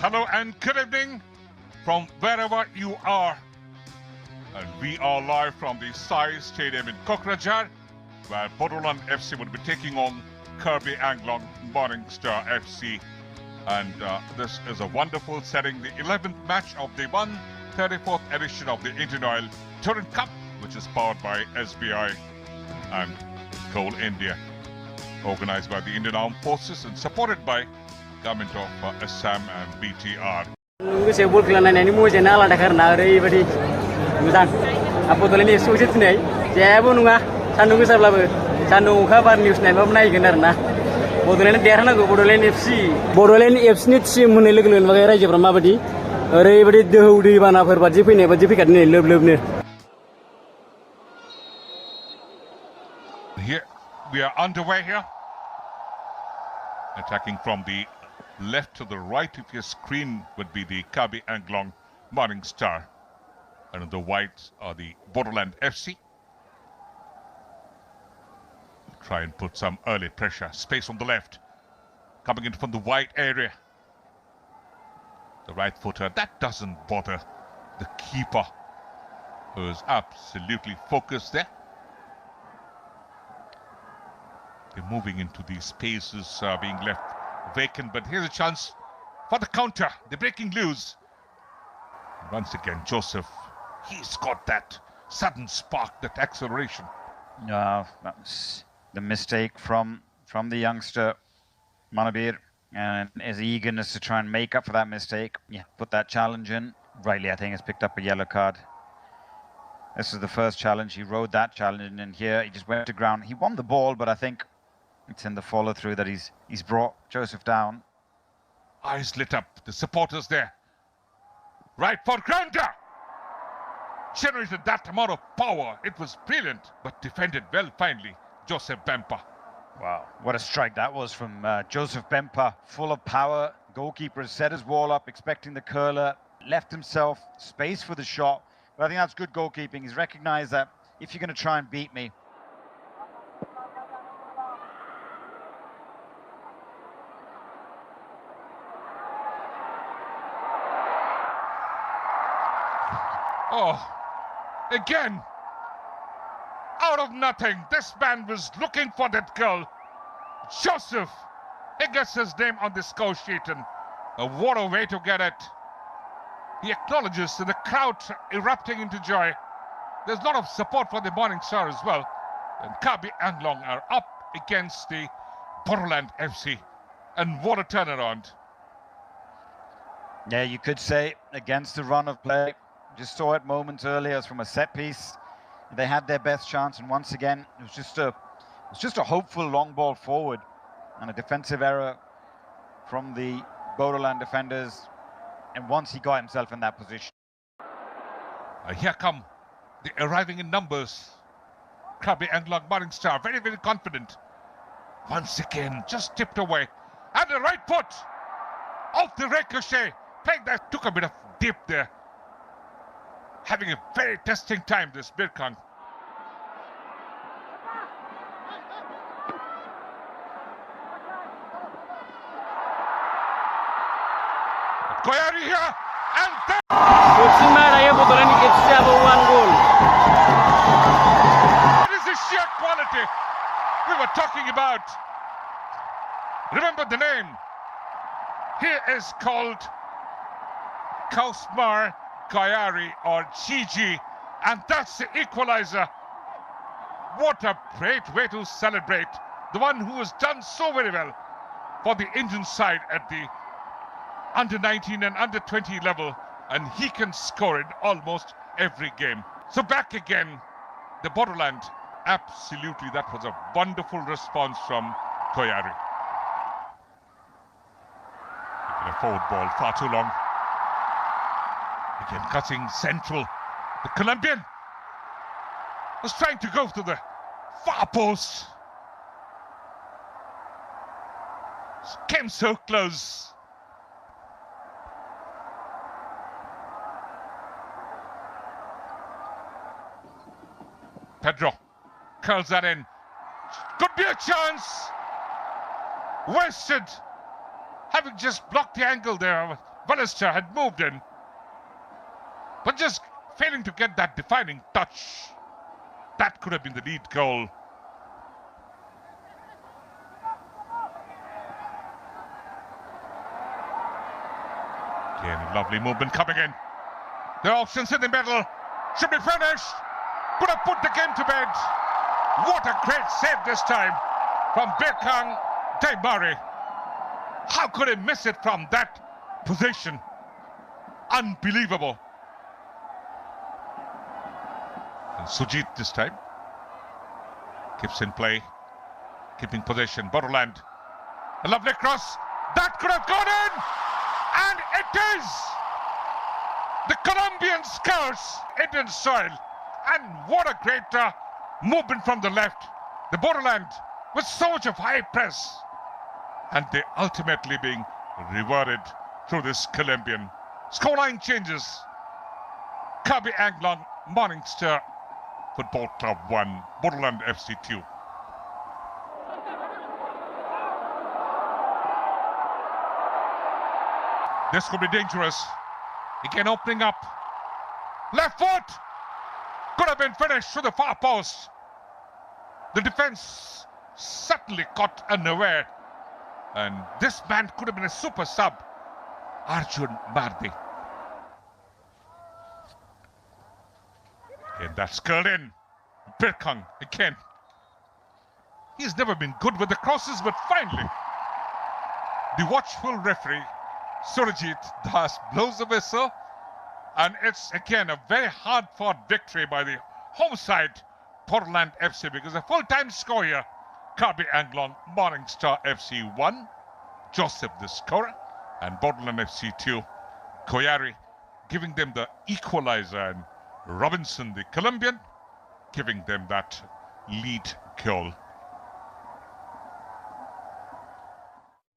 Hello and good evening from wherever you are. And we are live from the Sai Stadium in Kokrajhar, where BODOLAND FC will be taking on KARBI Anglong Morning Star FC. And this is a wonderful setting, the 11th match of the 134th edition of the Indian Oil Durand Cup, which is powered by SBI and Coal India, organized by the Indian Armed Forces and supported by Government of Assam and BTR. Sebuah kelana ini mau jenal ada karena hari ini mudah. Apa tuh ini sulit nih? Jauh nunggu, sandung bisa belum? Sandung kabar news nih, belum naik karena. BODOLAND daerah naga BODOLAND FC. BODOLAND FC ni tim menilai kelana वगैरह je berapa badi? Hari ini dahulu di mana berbaju kat ni leb ni. Here we are underway here, attacking from the left to the right of your screen would be the KARBI Anglong Morning Star, and on the white are the BODOLAND FC. Try and put some early pressure. Space on the left, coming in from the wide area. The right footer, that doesn't bother the keeper, who is absolutely focused there. They're moving into these spaces being left vacant, but here's a chance for the counter. They're breaking loose. Once again, Joseph, he's got that sudden spark, that acceleration. That's the mistake from the youngster Manabir, and his eagerness to try and make up for that mistake. Yeah, put that challenge in. Rightly, I think, has picked up a yellow card. This is the first challenge. He rode that challenge, and here he just went to ground. He won the ball, but I think it's in the follow-through that he's brought Joseph down. Eyes lit up, the supporters there. Right for grounder! Generated that amount of power. It was brilliant, but defended well finally. Joseph Bempa. Wow, what a strike that was from Joseph Bempa. Full of power. Goalkeeper has set his wall up, expecting the curler. Left himself space for the shot. But I think that's good goalkeeping. He's recognised that if you're going to try and beat me, oh, again, out of nothing, this man was looking for that goal. Joseph, he gets his name on the score sheet, and what a way to get it. He acknowledges the crowd erupting into joy. There's a lot of support for the Morning Star as well. And KARBI Anglong are up against the BODOLAND FC. And what a turnaround. Yeah, you could say against the run of play. Just saw it moments earlier. It was from a set piece. They had their best chance, and once again, it was just a hopeful long ball forward, and a defensive error from the BODOLAND defenders. And once he got himself in that position, here come the arriving in numbers. KARBI Anglong Morning Star, very, very confident. Once again, just tipped away, and the right foot off the ricochet. Playing that took a bit of dip there. Having a very testing time, this Birkang. Koyari here, and then BODOLAND FC have one goal. it is the sheer quality we were talking about. Remember the name. He is called Kausmar Koyari or Gigi, and that's the equalizer. What a great way to celebrate the one who has done so very well for the Indian side at the under-19 and under-20 level, and he can score in almost every game. So back again, the BODOLAND. Absolutely, that was a wonderful response from Koyari. A forward ball, far too long. Again, cutting central. The Colombian was trying to go to the far post. Came so close. Pedro curls that in. Could be a chance. Wasted. Having just blocked the angle there. Ballister had moved in, but just failing to get that defining touch. That could have been the lead goal. Again, lovely movement coming in. The options in the middle. Should be finished. Could have put the game to bed. What a great save this time from Birkang Murray. How could he miss it from that position? Unbelievable. And Sujit this time keeps in play, keeping possession. Bodoland, a lovely cross that could have gone in, and it is the Colombian curse Indian soil. And what a great movement from the left. The Bodoland with so much of high press, and they ultimately being rewarded through this Colombian. Scoreline changes. KARBI ANGLONG Morningstar Football Club 1, BODOLAND FC 2. This could be dangerous. Again opening up. Left foot! Could have been finished to the far post. The defense certainly caught unaware. And this man could have been a super sub. Arjun Mardi. And that's curled in. Birkang again. He's never been good with the crosses, but finally, the watchful referee, Surajit Das, blows the whistle. And it's again a very hard-fought victory by the home side, Bodoland FC, because the full-time score here, KARBI ANGLONG Morningstar FC 1, Joseph the scorer, and Bodoland FC 2, Koyari giving them the equalizer, and Robinson, the Colombian, giving them that lead goal.